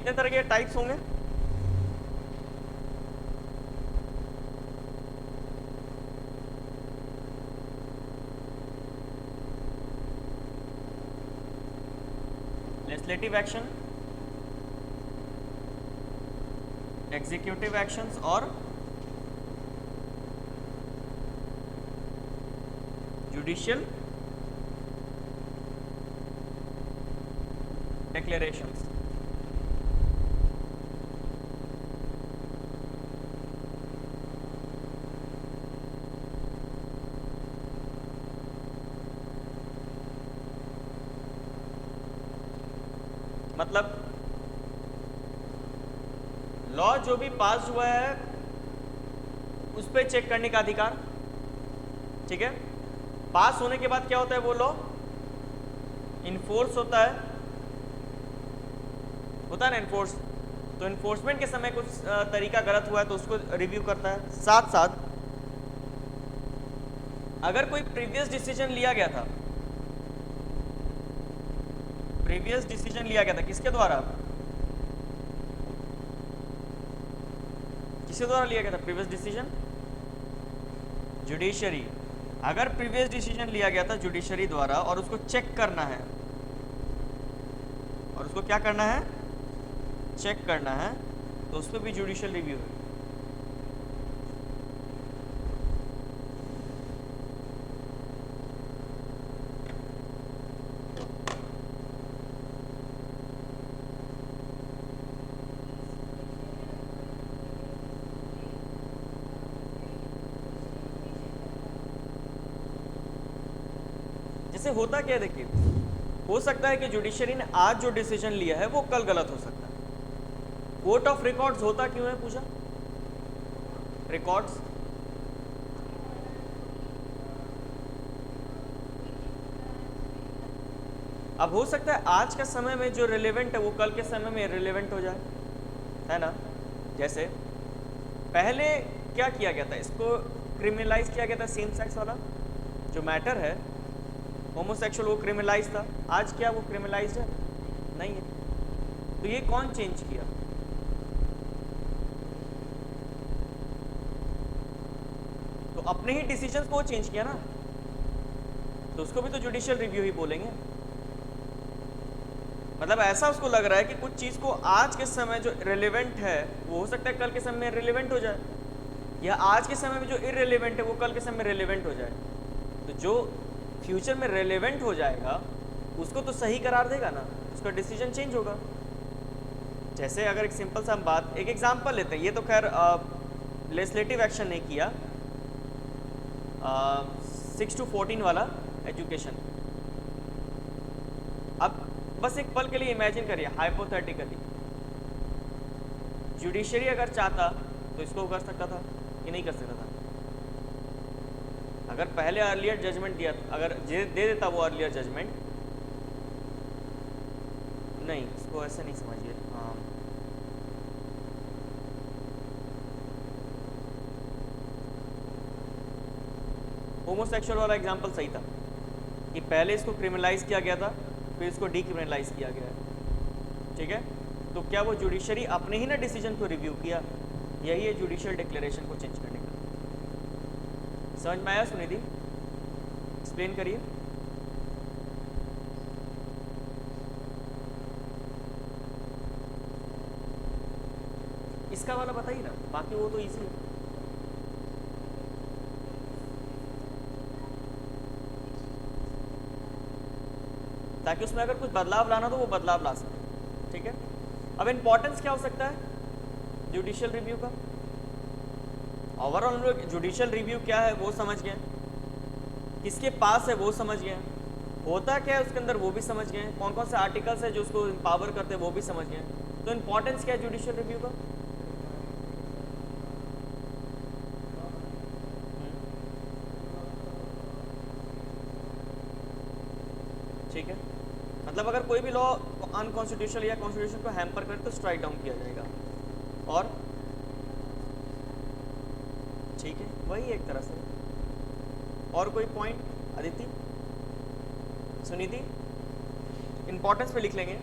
कितने तरह के टाइप्स होंगे? लेजिस्लेटिव एक्शन, एग्जीक्यूटिव एक्शंस और जुडिशियल डिक्लेरेशंस। मतलब लॉ जो भी पास हुआ है उस पर चेक करने का अधिकार, ठीक है। पास होने के बाद क्या होता है, वो लॉ इन्फोर्स होता है ना इन्फोर्स। तो इन्फोर्समेंट के समय कुछ तरीका गलत हुआ है तो उसको रिव्यू करता है। साथ साथ अगर कोई प्रीवियस डिसीजन लिया गया था, किसके द्वारा, लिया गया था प्रीवियस डिसीजन? जुडिशरी। अगर प्रीवियस डिसीजन लिया गया था जुडिशरी द्वारा और उसको चेक करना है, चेक करना है, तो उस पर भी जुडिशियल रिव्यू है। जैसे होता क्या है, देखिए, हो सकता है कि जुडिशरी ने आज जो डिसीजन लिया है वो कल गलत हो सकता है। कोर्ट ऑफ रिकॉर्ड्स होता क्यों है, पूछा? रिकॉर्ड्स अब हो सकता है आज का समय में जो रिलेवेंट है वो कल के समय में रिलेवेंट हो जाए, है ना। जैसे पहले क्या किया गया था, इसको क्रिमिनलाइज किया गया था, सेम सेक्स वाला जो मैटर है, होमोसेक्सुअल, वो क्रिमिनलाइज था। आज क्या वो क्रिमिनलाइज है? नहीं है। तो ये कौन चेंज किया? तो अपने ही डिसीजंस को चेंज किया ना, तो उसको भी तो जुडिशियल रिव्यू ही बोलेंगे। मतलब ऐसा उसको लग रहा है कि कुछ चीज को आज के समय जो रिलेवेंट है वो हो सकता है कल के समय में रिलेवेंट हो जाए, या आज के समय में जो इररिलेवेंट है वो कल के समय में रिलेवेंट हो जाए। तो जो फ्यूचर में रिलेवेंट हो जाएगा उसको तो सही करार देगा ना, उसका डिसीजन चेंज होगा। जैसे अगर एक सिंपल सा हम बात, एक एग्जांपल लेते हैं, ये तो खैर लेजिस्लेटिव एक्शन नहीं किया, 6 to 14 वाला एजुकेशन। अब बस एक पल के लिए इमेजिन करिए, हाइपोथेटिकली जुडिशरी अगर चाहता तो इसको कर सकता था कि नहीं कर सकता था? अगर पहले अर्लियर जजमेंट दिया, अगर दे देता वो अर्लियर जजमेंट, नहीं इसको ऐसे नहीं समझिए। हाँ, होमोसेक्सुअल वाला एग्जांपल सही था कि पहले इसको क्रिमिनलाइज किया गया था, फिर इसको डीक्रिमिनलाइज किया गया है, ठीक है। तो क्या वो जुडिशरी अपने ही ना डिसीजन को रिव्यू किया? यही है जुडिशियल डिक्लेरेशन को चेंज करने का। समझ में आया सुनिधि? एक्सप्लेन करिए। इसका वाला बताइए ना, बाकी वो तो इजी है। ताकि उसमें अगर कुछ बदलाव लाना तो वो बदलाव ला सके, ठीक है। अब इंपॉर्टेंस क्या हो सकता है जुडिशियल रिव्यू का? ओवरऑल हम लोग जुडिशियल रिव्यू क्या है वो समझ गए, किसके पास है वो समझ गए, होता क्या है उसके अंदर वो भी समझ गए, कौन कौन से आर्टिकल्स है जो उसको पावर करते हैं वो भी समझ गए। तो इंपॉर्टेंस क्या है जुडिशियल रिव्यू का? ठीक है, मतलब अगर कोई भी लॉ अनकॉन्स्टिट्यूशनल या कॉन्स्टिट्यूशन को हैम्पर करे तो स्ट्राइक डाउन किया जाएगा। और ठीक है, वही एक तरह से। और कोई पॉइंट अदिति, सुनिधि? इंपॉर्टेंस पे लिख लेंगे।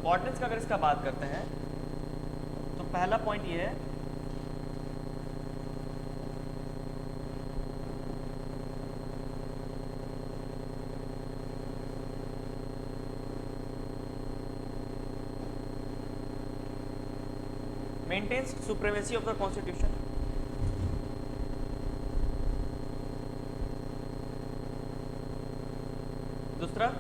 इंपॉर्टेंस का अगर इसका बात करते हैं तो पहला पॉइंट ये है maintains supremacy of the constitution. दूसरा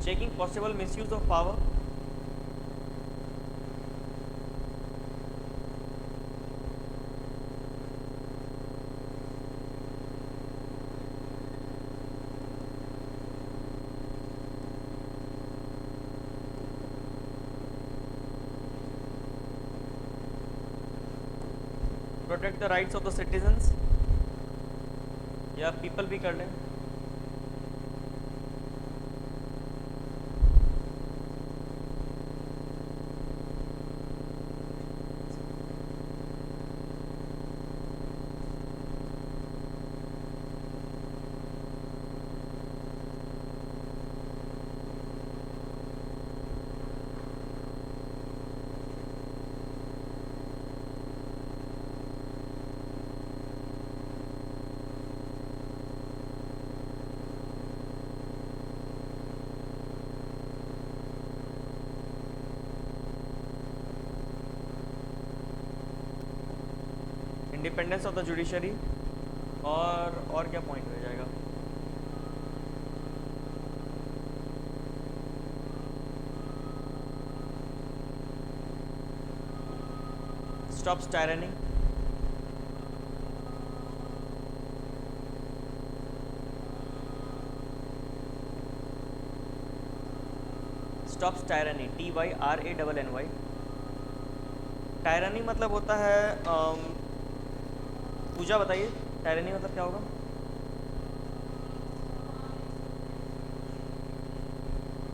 checking possible misuse of power। Protect the rights of the citizens, या पीपल भी कर लें। इंडिपेंडेंस ऑफ द जुडिशरी, और क्या पॉइंट रह जाएगा? Stops tyranny, stops tyranny, TYRANNY। Tyranny मतलब होता है पूजा बताइए, टायरनी मतलब क्या होगा?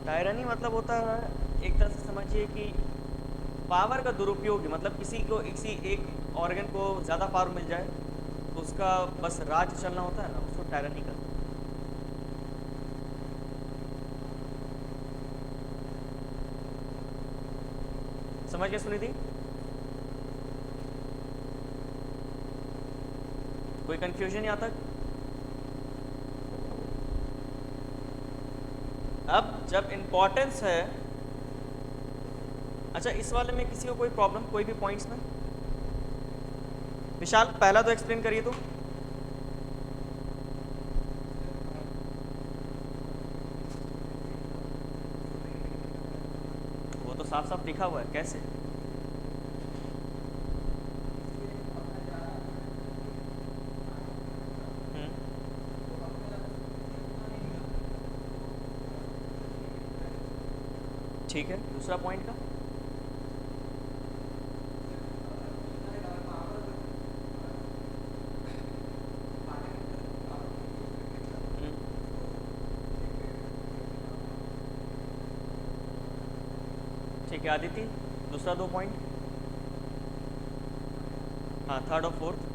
टायरनी मतलब होता है एक तरह से समझिए कि पावर का दुरुपयोग, मतलब किसी एक ऑर्गन को ज़्यादा पावर मिल जाए तो उसका बस राज चलना होता है ना, उसको टायरनी कहते हैं। समझ गए सुनिधि? कोई कंफ्यूजन यहाँ तक? अब जब इंपॉर्टेंस है, अच्छा इस वाले में किसी को कोई प्रॉब्लम, कोई भी पॉइंट्स में? विशाल पहला तो एक्सप्लेन करिए तो। वो तो साफ साफ लिखा हुआ है, कैसे? ठीक है, दूसरा पॉइंट का ठीक है आदिति, दूसरा 2 पॉइंट। हाँ, थर्ड और फोर्थ।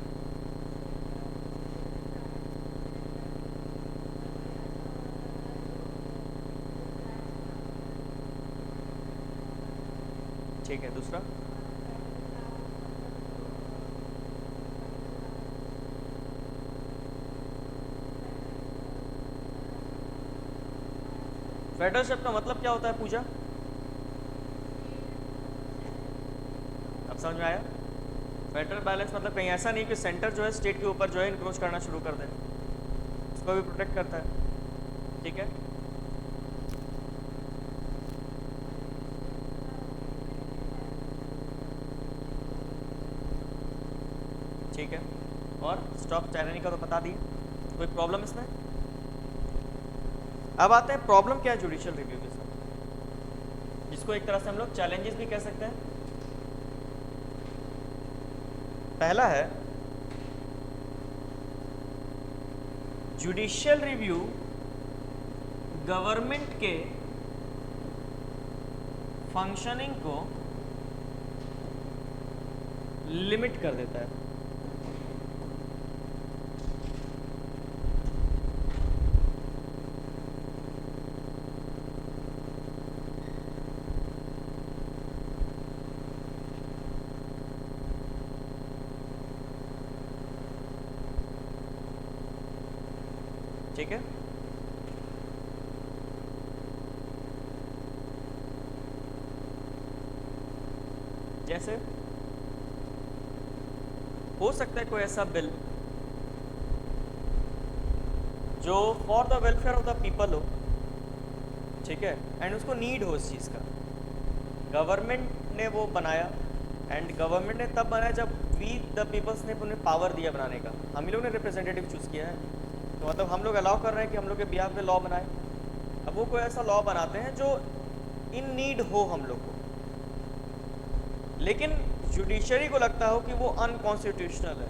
ठीक है, दूसरा फेडरशिप का मतलब क्या होता है पूजा? अब समझ में आया? फेडरल बैलेंस मतलब कहीं ऐसा नहीं कि सेंटर जो है स्टेट के ऊपर जो है इनक्रोच करना शुरू कर दे, उसको भी प्रोटेक्ट करता है। ठीक है, ठीक है। और स्टॉप टायरनी का तो बता दिए, कोई प्रॉब्लम इसमें? अब आते हैं प्रॉब्लम क्या है जुडिशियल रिव्यू के साथ, जिसको एक तरह से हम लोग चैलेंजेस भी कह सकते हैं। पहला है जुडिशियल रिव्यू गवर्नमेंट के फंक्शनिंग को लिमिट कर देता है। ठीक है, जैसे हो सकता है कोई ऐसा बिल जो for the welfare of the people हो, ठीक है, एंड उसको नीड हो उस चीज़ का, गवर्नमेंट ने वो बनाया, एंड गवर्नमेंट ने तब बनाया जब वी द पीपल्स ने उन्हें पावर दिया बनाने का, हम ही लोग ने रिप्रेजेंटेटिव चूज़ किया है, तो मतलब हम लोग अलाउ कर रहे हैं कि हम लोग के बिहाफ पे लॉ बनाए। अब वो कोई ऐसा लॉ बनाते हैं जो इन नीड हो हम लोग को, लेकिन जुडिशरी को लगता हो कि वो अनकॉन्स्टिट्यूशनल है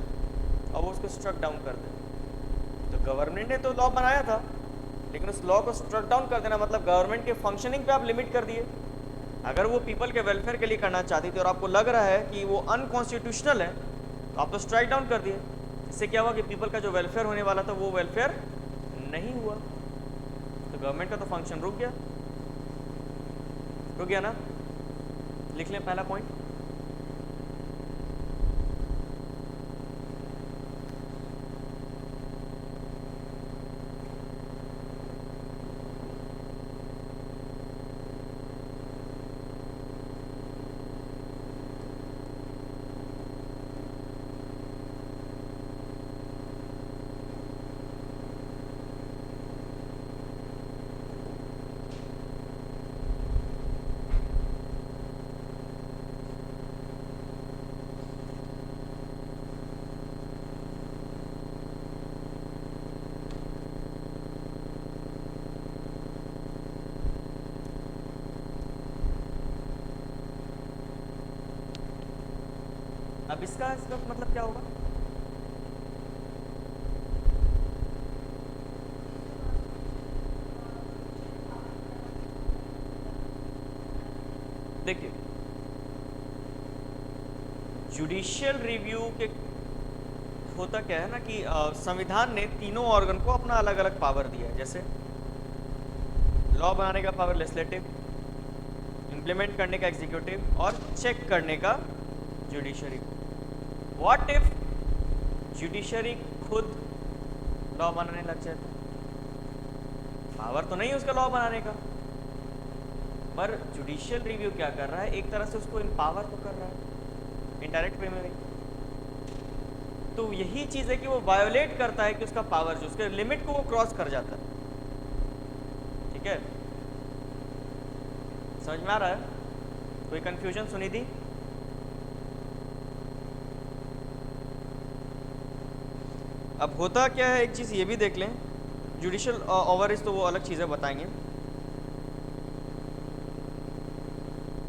और वो उसको स्ट्रक डाउन कर दे। तो गवर्नमेंट ने तो लॉ बनाया था, लेकिन उस लॉ को स्ट्रक डाउन कर देना मतलब गवर्नमेंट के फंक्शनिंग पे आप लिमिट कर दिए। अगर वो पीपल के वेलफेयर के लिए करना चाहती थी और आपको लग रहा है कि वो अनकॉन्स्टिट्यूशनल है, तो आप तो स्ट्राइक डाउन कर दिए। इससे क्या हुआ कि पीपल का जो वेलफेयर होने वाला था वो वेलफेयर नहीं हुआ, तो गवर्नमेंट का तो फंक्शन रुक गया ना। लिख लें पहला पॉइंट। अब इसका मतलब क्या होगा? देखिए, जुडिशियल रिव्यू के होता क्या है ना कि संविधान ने तीनों ऑर्गन को अपना अलग अलग पावर दिया है। जैसे लॉ बनाने का पावर लेजिस्लेटिव, इम्प्लीमेंट करने का एग्जीक्यूटिव और चेक करने का जुडिशरी। व्हाट इफ जुडिशरी खुद लॉ बनाने लग जाए? पावर तो नहीं उसका लॉ बनाने का, पर जुडिशियल रिव्यू क्या कर रहा है, एक तरह से उसको एम्पावर तो कर रहा है इनडायरेक्ट वे में। तो यही चीज़ है कि वो वायोलेट करता है कि उसका पावर जो उसके लिमिट को वो क्रॉस कर जाता है। ठीक है, समझ में आ रहा है? कोई कंफ्यूजन सुनी थी? अब होता क्या है, एक चीज़ ये भी देख लें, जुडिशियल ओवररीच तो वो अलग चीज़ें बताएंगे।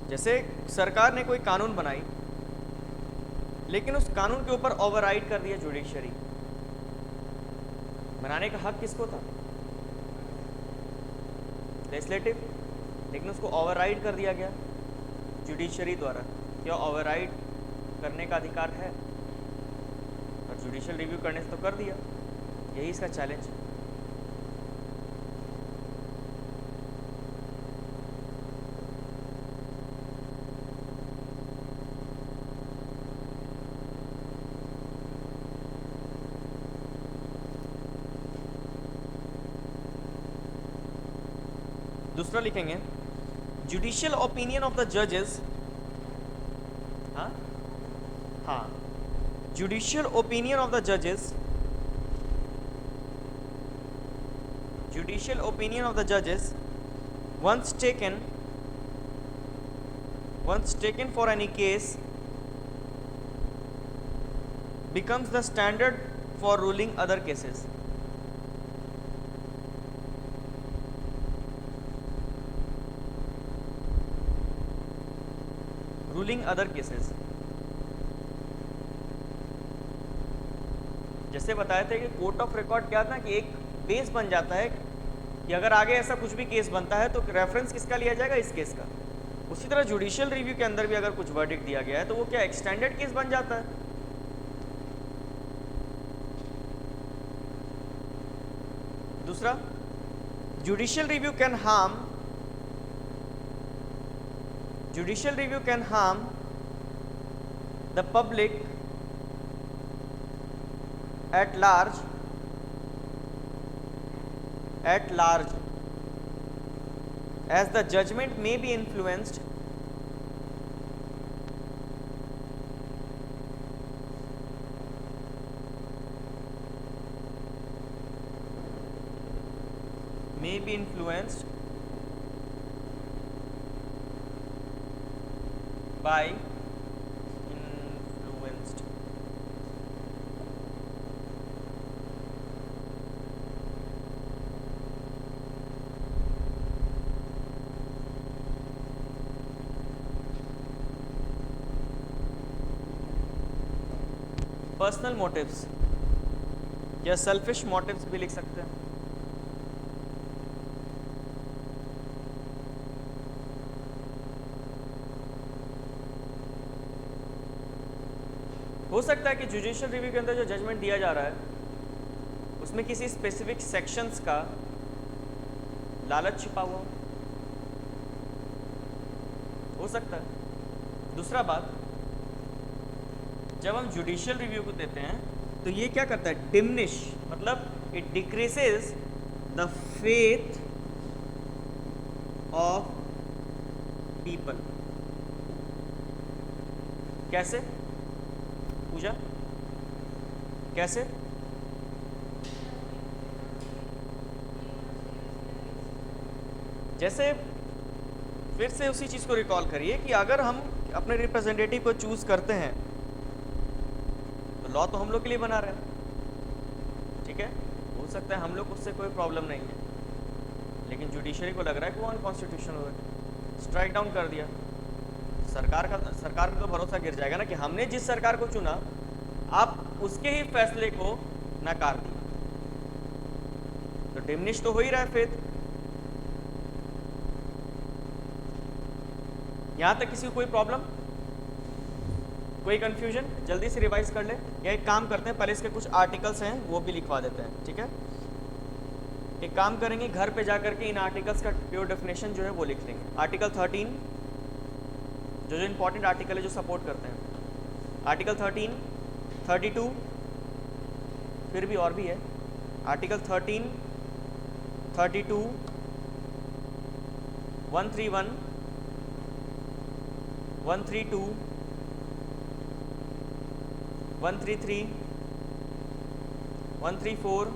जैसे सरकार ने कोई कानून बनाई, लेकिन उस कानून के ऊपर ओवरराइड कर दिया जुडिशरी। बनाने का हक किसको था? लेजिस्लेटिव, लेकिन उसको ओवरराइड कर दिया गया जुडिशरी द्वारा। क्या ओवरराइड करने का अधिकार है? और जुडिशियल रिव्यू करने से तो कर दिया। यही इसका चैलेंज है। दूसरा लिखेंगे, जुडिशियल ओपिनियन ऑफ द जजेस। हाँ, जुडिशियल ओपिनियन ऑफ द जजेस, जुडिशियल ओपिनियन ऑफ द जजेस once taken for any case becomes the standard for ruling other cases. Ruling other cases, जैसे बताए थे कि कोर्ट ऑफ रिकॉर्ड क्या था कि एक बेस बन जाता है कि अगर आगे ऐसा कुछ भी केस बनता है तो रेफरेंस किसका लिया जाएगा? इस केस का। उसी तरह जुडिशियल रिव्यू के अंदर भी अगर कुछ वर्डिक्ट दिया गया है तो वो क्या एक्सटेंडेड केस बन जाता है। दूसरा, judicial review can harm the public at large as the judgment may be influenced by influenced personal motives या सेल्फिश मोटिव्स भी लिख सकते हैं। हो सकता है कि जुडिशियल रिव्यू के अंदर जो जजमेंट दिया जा रहा है उसमें किसी स्पेसिफिक सेक्शंस का लालच छिपा हुआ हो सकता है। दूसरा बात, जब हम जुडिशियल रिव्यू को देते हैं तो ये क्या करता है, डिमिनिश, मतलब it decreases the faith of people. कैसे पूजा, कैसे? जैसे फिर से उसी चीज को रिकॉल करिए कि अगर हम अपने रिप्रेजेंटेटिव को चूज करते हैं तो लॉ तो हम लोग के लिए बना रहे हैं, ठीक है, हो सकता है हम लोग उससे कोई प्रॉब्लम नहीं है, लेकिन जुडिशरी को लग रहा है कि वो अनकॉन्स्टिट्यूशनल है, स्ट्राइक डाउन कर दिया। सरकार का तो भरोसा गिर जाएगा ना कि हमने जिस सरकार को चुना आप उसके ही फैसले को नकार दिया, तो डिमिनिश तो हो ही रहा है फेथ। यहां तक किसी को कोई प्रॉब्लम, कोई कंफ्यूजन? जल्दी से रिवाइज कर ले, या एक काम करते हैं, पहले इसके कुछ आर्टिकल्स हैं वो भी लिखवा देते हैं, ठीक है। एक काम करेंगे, घर पे जाकर के इन आर्टिकल्स का प्योर डेफिनेशन जो है वो लिख लेंगे। आर्टिकल 13, जो इंपॉर्टेंट आर्टिकल है जो सपोर्ट करते हैं, आर्टिकल 13, 32, फिर भी और भी है, आर्टिकल 13, 32, 131, 132, 133, 134,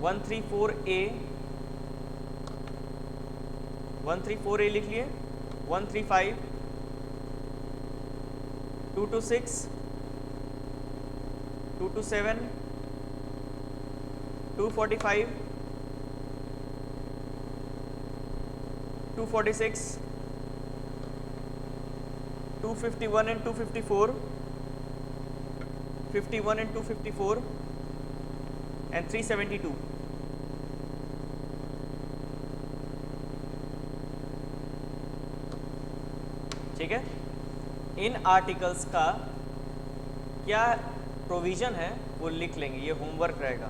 134A, 134A लिख लिए, 135, 226, 227, 245, 246, 251 and 254, 51 and 254 and 372। ठीक है, इन आर्टिकल्स का क्या प्रोविजन है वो लिख लेंगे, ये होमवर्क रहेगा।